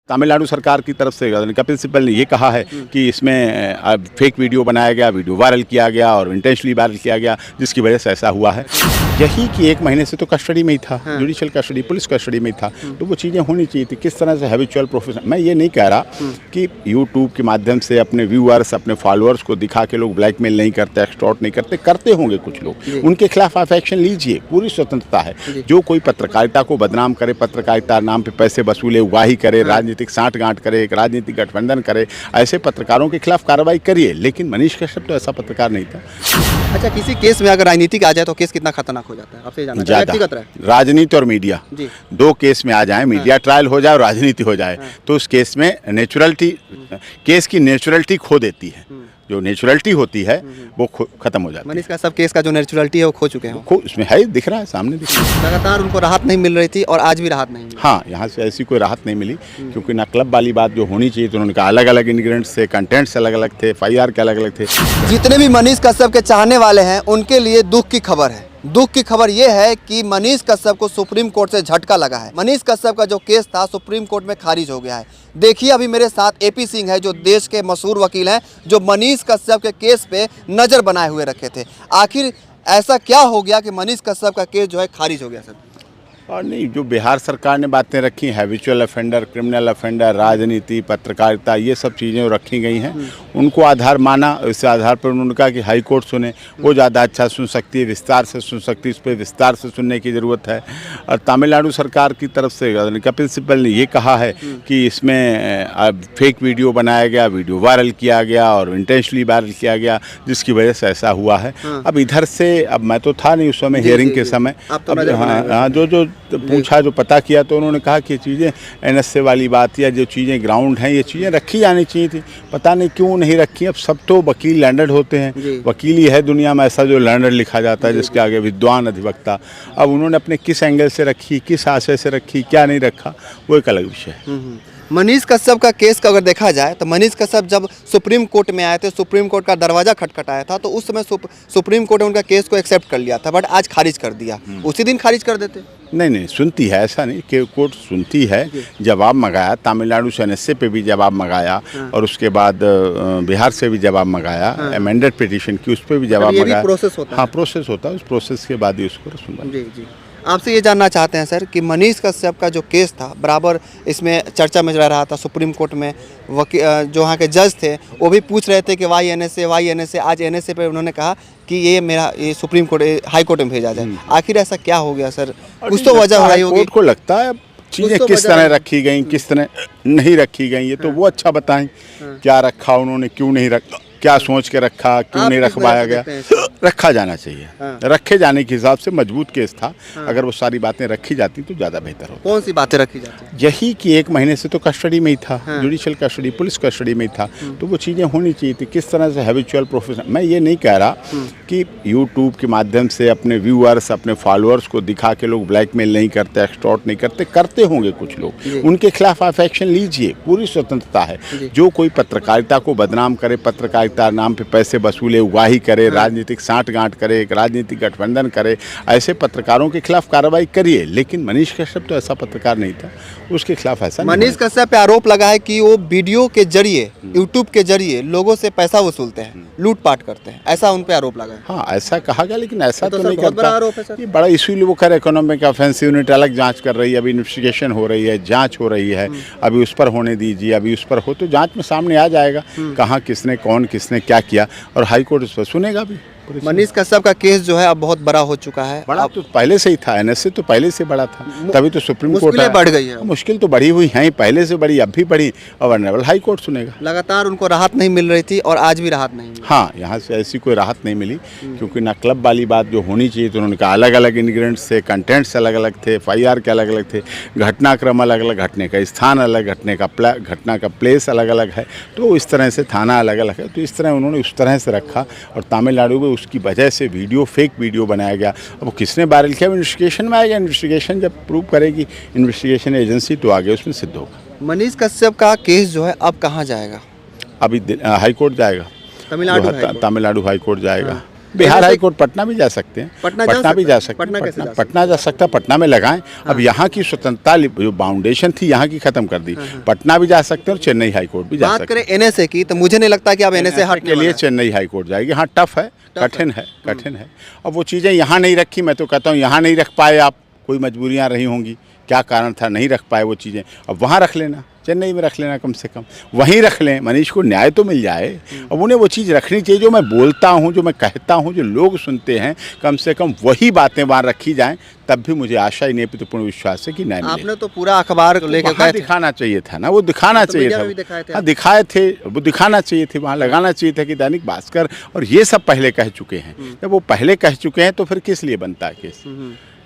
तमिलनाडु सरकार की तरफ से कपिल सिब्बल ने ये कहा है कि इसमें फेक वीडियो बनाया गया, वीडियो वायरल किया गया और इंटेंशनली वायरल किया गया, जिसकी वजह से ऐसा हुआ है। यही कि 1 महीने से तो कस्टडी में ही था, जुडिशियल कस्टडी, पुलिस कस्टडी में ही था, तो वो चीज़ें होनी चाहिए थी। किस तरह से हैबिचुअल प्रोफेशन, मैं ये नहीं कह रहा कि यूट्यूब के माध्यम से अपने व्यूअर्स, अपने फॉलोअर्स को दिखा के लोग ब्लैकमेल नहीं करते, एक्सटॉर्ट नहीं करते, करते होंगे कुछ लोग, उनके खिलाफ आप एक्शन लीजिए, पूरी स्वतंत्रता है। जो कोई पत्रकारिता को बदनाम करे, पत्रकारिता नाम पे पैसे वसूले, उगाही करे, राजनीतिक साठगांठ करे, एक राजनीतिक गठबंधन करे, ऐसे पत्रकारों के खिलाफ कार्रवाई करिए। लेकिन मनीष कश्यप तो ऐसा पत्रकार नहीं था। अच्छा, किसी केस में अगर राजनीतिक आ जाए तो केस कितना खतरनाक हो जाता है, आपसे जानना चाहिए। ज़्यादा राजनीति और मीडिया दो केस में आ जाए, मीडिया ट्रायल हो जाए और राजनीति हो जाए, तो उस केस में नेचुरलिटी, केस की नेचुरलिटी खो देती है। जो नेचुरलिटी होती है वो खत्म हो जाती है। मनीष का सब केस का जो नेचुरलिटी है वो खो चुके हैं, उसमें है, दिख रहा है, सामने दिख रहा है। लगातार उनको राहत नहीं मिल रही थी और आज भी राहत नहीं मिली। हाँ, यहाँ से ऐसी कोई राहत नहीं मिली, क्योंकि ना क्लब वाली बात जो होनी चाहिए, तो उन्होंने कहा अलग अलग इंग्रेडिएंट्स थे, कंटेंट्स अलग अलग थे, FIR के अलग अलग थे। जितने भी मनीष कश्यप के चाहने वाले हैं उनके लिए दुख की खबर है। दुख की खबर यह है कि मनीष कश्यप को सुप्रीम कोर्ट से झटका लगा है। मनीष कश्यप का जो केस था सुप्रीम कोर्ट में खारिज हो गया है। देखिए, अभी मेरे साथ AP सिंह है, जो देश के मशहूर वकील हैं, जो मनीष कश्यप के केस पे नज़र बनाए हुए रखे थे। आखिर ऐसा क्या हो गया कि मनीष कश्यप का केस जो है खारिज हो गया सर? और नहीं, जो बिहार सरकार ने बातें रखी, हैबिचुअल ऑफेंडर, क्रिमिनल ऑफेंडर, राजनीति, पत्रकारिता, ये सब चीज़ें रखी गई हैं, उनको आधार माना। इस आधार पर उन्होंने कहा कि हाई कोर्ट सुने, वो ज़्यादा अच्छा सुन सकती है, विस्तार से सुन सकती है, इस पर विस्तार से सुनने की ज़रूरत है। और तमिलनाडु सरकार की तरफ से कपिल सिब्बल ने ये कहा है कि इसमें फेक वीडियो बनाया गया, वीडियो वायरल किया गया और इंटेंशनली वायरल किया गया, जिसकी वजह से ऐसा हुआ है। अब इधर से, अब मैं तो था नहीं उस समय हियरिंग के समय, हाँ, जो पूछा, जो पता किया, तो उन्होंने कहा कि चीज़ें NSA वाली बात या जो चीज़ें ग्राउंड हैं, ये चीज़ें रखी जानी चाहिए थी, पता नहीं क्यों नहीं रखी। अब सब तो वकील लर्नड होते हैं, वकील ही है दुनिया में ऐसा जो लर्नड लिखा जाता है, जिसके आगे विद्वान अधिवक्ता। अब उन्होंने अपने किस एंगल से रखी, किस आशय से रखी, क्या नहीं रखा, वो एक अलग विषय है। मनीष कश्यप का केस का अगर देखा जाए तो मनीष कश्यप जब सुप्रीम कोर्ट में आए थे, सुप्रीम कोर्ट का दरवाज़ा खटखटाया था, तो उस समय सुप्रीम कोर्ट ने उनका केस को एक्सेप्ट कर लिया था, बट आज खारिज कर दिया। उसी दिन खारिज कर देते? नहीं, सुनती है, ऐसा नहीं कि कोर्ट सुनती है। जवाब मंगाया, तमिलनाडु से NSA पे भी जवाब मंगाया, और उसके बाद बिहार से भी जवाब मंगाया, अमेंडेड पिटीशन की, उस पर भी जवाब मंगाया। प्रोसेस होता है? हाँ, प्रोसेस होता है, उस प्रोसेस के बाद ही उसको सुनवाई। जी। आपसे ये जानना चाहते हैं सर कि मनीष कश्यप का जो केस था, बराबर इसमें चर्चा में रह रहा था सुप्रीम कोर्ट में। जो वहाँ के जज थे वो भी पूछ रहे थे कि वाई NSA। आज NSA पे उन्होंने कहा कि ये सुप्रीम कोर्ट, हाई कोर्ट में भेजा जाए। आखिर ऐसा क्या हो गया सर? कुछ तो वजह रही होगी। कोर्ट को लगता है चीज़ें किस तरह रखी गई, किस तरह नहीं रखी गई, ये तो वो अच्छा बताएं, क्या रखा उन्होंने, क्यों नहीं रखा, क्या सोच के रखा, क्यों नहीं रखवाया गया। रखा जाना चाहिए, रखे जाने के हिसाब से मजबूत केस था। अगर वो सारी बातें रखी जाती तो ज़्यादा बेहतर होता। कौन सी बातें रखी जाती? यही कि 1 महीने से तो कस्टडी में ही था, जुडिशियल कस्टडी, पुलिस कस्टडी में ही था, तो वो चीज़ें होनी चाहिए थी। किस तरह से हैबिचुअल प्रोफेशन, मैं ये नहीं कह रहा कि यूट्यूब के माध्यम से अपने व्यूअर्स, अपने फॉलोअर्स को दिखा के लोग ब्लैकमेल नहीं करते, एक्सटॉर्ट नहीं करते, करते होंगे कुछ लोग, उनके खिलाफ आप एक्शन लीजिए, पूरी स्वतंत्रता है। जो कोई पत्रकारिता को बदनाम करे, पत्रकारिता नाम पे पैसे वसूले, उगाही करे, राजनीतिक साठगांठ करे, एक राजनीतिक गठबंधन करे, ऐसे पत्रकारों के खिलाफ कार्रवाई करिए। लेकिन मनीष कश्यप तो ऐसा पत्रकार नहीं था, उसके खिलाफ ऐसा नहीं। मनीष कश्यप पे आरोप लगा है कि वो वीडियो के जरिए, यूट्यूब के जरिए लोगों से पैसा वसूलते हैं, लूटपाट करते हैं, ऐसा उन पे आरोप लगा है। हाँ, ऐसा कहा गया, लेकिन ऐसा तो नहीं बहुत बड़ा आरोप है करता। सर। ये बड़ा इशू वो कर, इकोनॉमिक ऑफेंस यूनिट अलग जांच कर रही है, अभी इन्वेस्टिगेशन हो रही है, जांच हो रही है, अभी उस पर होने दीजिए, अभी उस पर हो तो जांच में सामने आ जाएगा कहाँ किसने, कौन किसने क्या किया, और हाई कोर्ट उस पर सुनेगा भी। मनीष कश्यप का केस जो है अब बहुत बड़ा हो चुका है। बड़ा तो पहले से ही था, NSA तो पहले से बड़ा था, तभी तो सुप्रीम कोर्ट मुश्किलें बढ़ गई है। मुश्किल तो बढ़ी हुई है, पहले से बढ़ी, अब भी बढ़ी, और ऑनरेबल हाई कोर्ट सुनेगा। लगातार उनको राहत नहीं मिल रही थी और आज भी राहत नहीं मिली। हाँ, यहाँ से ऐसी कोई राहत नहीं मिली, क्योंकि ना क्लब वाली बात जो होनी चाहिए, तो उन्होंने कहा अलग अलग इंग्रेडिएंट्स थे, कंटेंट्स अलग अलग थे, FIR के अलग अलग थे, घटनाक्रम अलग अलग, घटने का स्थान अलग, घटना का प्लेस अलग अलग है, तो इस तरह से थाना अलग अलग है, तो इस तरह उन्होंने उस तरह से रखा। और तमिलनाडु में उसकी वजह से वीडियो, फेक वीडियो बनाया गया। अब वो किसने वायरल किया, इन्वेस्टिगेशन में आएगा, इन्वेस्टिगेशन जब प्रूव करेगी इन्वेस्टिगेशन एजेंसी, तो आगे उसमें सिद्ध होगा। मनीष कश्यप का केस जो है अब कहाँ जाएगा? अभी हाई कोर्ट जाएगा, तमिलनाडु हाई कोर्ट जाएगा। बिहार हाई कोर्ट पटना भी जा सकते हैं, पटना जा भी सकता जा है? सकते पटना हैं, कैसे जा पटना जा सकता है, पटना में लगाएं। अब यहाँ की स्वतंत्रता जो बाउंडेशन थी यहाँ की खत्म कर दी, पटना भी जा सकते हैं और चेन्नई हाई कोर्ट भी जा बात सकते करें एनएसए की तो मुझे नहीं लगता कि अब हैं। एनएसए हटने के लिए वाला है। चेन्नई हाई कोर्ट जाएगी। हाँ टफ है, कठिन है, कठिन है। अब वो चीज़ें यहाँ नहीं रखी, मैं तो कहता हूँ यहाँ नहीं रख पाए आप, कोई मजबूरियाँ रही होंगी, क्या कारण था नहीं रख पाए वो चीज़ें, अब वहाँ रख लेना, चेन्नई में रख लेना, कम से कम वहीं रख लें, मनीष को न्याय तो मिल जाए। अब उन्हें वो चीज़ रखनी चाहिए जो मैं बोलता हूँ, जो मैं कहता हूँ, जो लोग सुनते हैं, कम से कम वही बातें वहाँ रखी जाएं, तब भी मुझे आशा ही नहीं है, तो पूर्ण विश्वास है कि न्याय मिलेगा। आपने तो पूरा अखबार लेके वहाँ दिखाना चाहिए था ना, वो दिखाना तो चाहिए मीडिया था। में भी दिखाए थे हाँ आप। दिखाए थे, वो दिखाना चाहिए थे, वहाँ लगाना चाहिए था कि दैनिक भास्कर और ये सब पहले कह चुके हैं। जब वो पहले कह चुके हैं तो फिर किस लिए बनता है केस?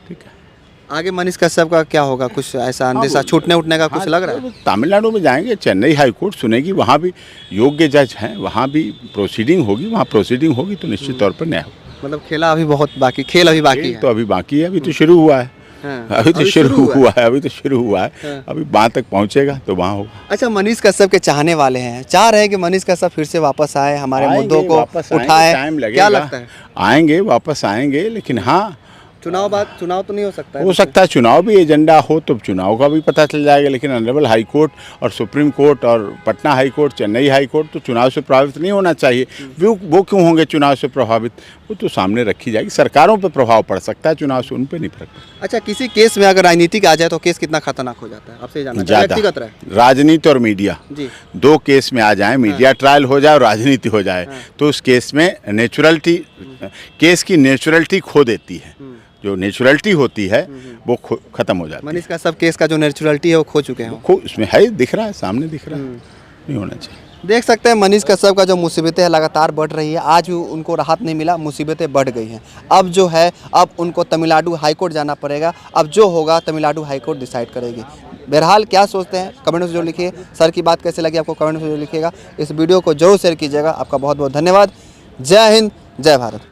ठीक है। आगे मनीष कश्यप का क्या होगा, कुछ ऐसा अंदेशा छूटने उठने का कुछ लग रहा है? तमिलनाडु में जाएंगे, चेन्नई हाई कोर्ट सुनेगी, वहाँ भी योग्य जज हैं, वहाँ भी प्रोसीडिंग होगी, वहाँ प्रोसीडिंग होगी तो निश्चित तौर पर न्याय होगा। मतलब खेल अभी बाकी खेल है। तो अभी बाकी है, अभी तो शुरू हुआ है। हाँ, अभी तो शुरू हुआ है, अभी तो शुरू हुआ है, अभी वहाँ तक पहुँचेगा तो वहाँ होगा। अच्छा, मनीष कश्यप के चाहने वाले हैं, चाह रहे हैं कि मनीष कश्यप फिर से वापस आए, हमारे आएंगे, मुद्दों को वापस आएंगे, उठाए, टाइम लगेगा। क्या लगता है? आएंगे, वापस आएंगे, लेकिन हाँ चुनाव तो नहीं हो सकता है? हो सकता है चुनाव भी एजेंडा हो तो चुनाव का भी पता चल जाएगा, लेकिन ऑनरेबल हाई कोर्ट और सुप्रीम कोर्ट और Patna high court, Chennai high court तो चुनाव से प्रभावित नहीं होना चाहिए। वो क्यों होंगे चुनाव से प्रभावित? वो तो सामने रखी जाएगी, सरकारों पर प्रभाव पड़ सकता है, चुनाव से उन पर नहीं फर्क पड़ता। अच्छा, किसी केस में अगर राजनीतिक आ जाए तो केस कितना खतरनाक हो जाता है, आपसे ये जानना चाहिए, व्यक्तिगत रहे। राजनीति और मीडिया जी। दो केस में आ जाए, मीडिया ट्रायल हो जाए और राजनीति हो जाए, तो उस केस में नेचुरलिटी, केस की नेचुरलिटी खो देती है। जो नेचुरलिटी होती है वो खत्म हो जाती है। मनीष कश्यप केस का जो नेचुरलिटी है वो खो चुके हैं। उसमें है, दिख रहा है, सामने दिख रहा है, नहीं होना चाहिए। देख सकते हैं मनीष कश्यप का जो मुसीबतें हैं लगातार बढ़ रही है, आज भी उनको राहत नहीं मिला, मुसीबतें बढ़ गई हैं। अब जो है अब उनको तमिलनाडु हाई कोर्ट जाना पड़ेगा, अब जो होगा तमिलनाडु हाई कोर्ट डिसाइड करेगी। बहरहाल क्या सोचते हैं कमेंट में जरूर लिखिए। सर की बात कैसे लगी आपको कमेंट में जरूर लिखिएगा। इस वीडियो को जरूर शेयर कीजिएगा। आपका बहुत बहुत धन्यवाद। जय हिंद, जय भारत।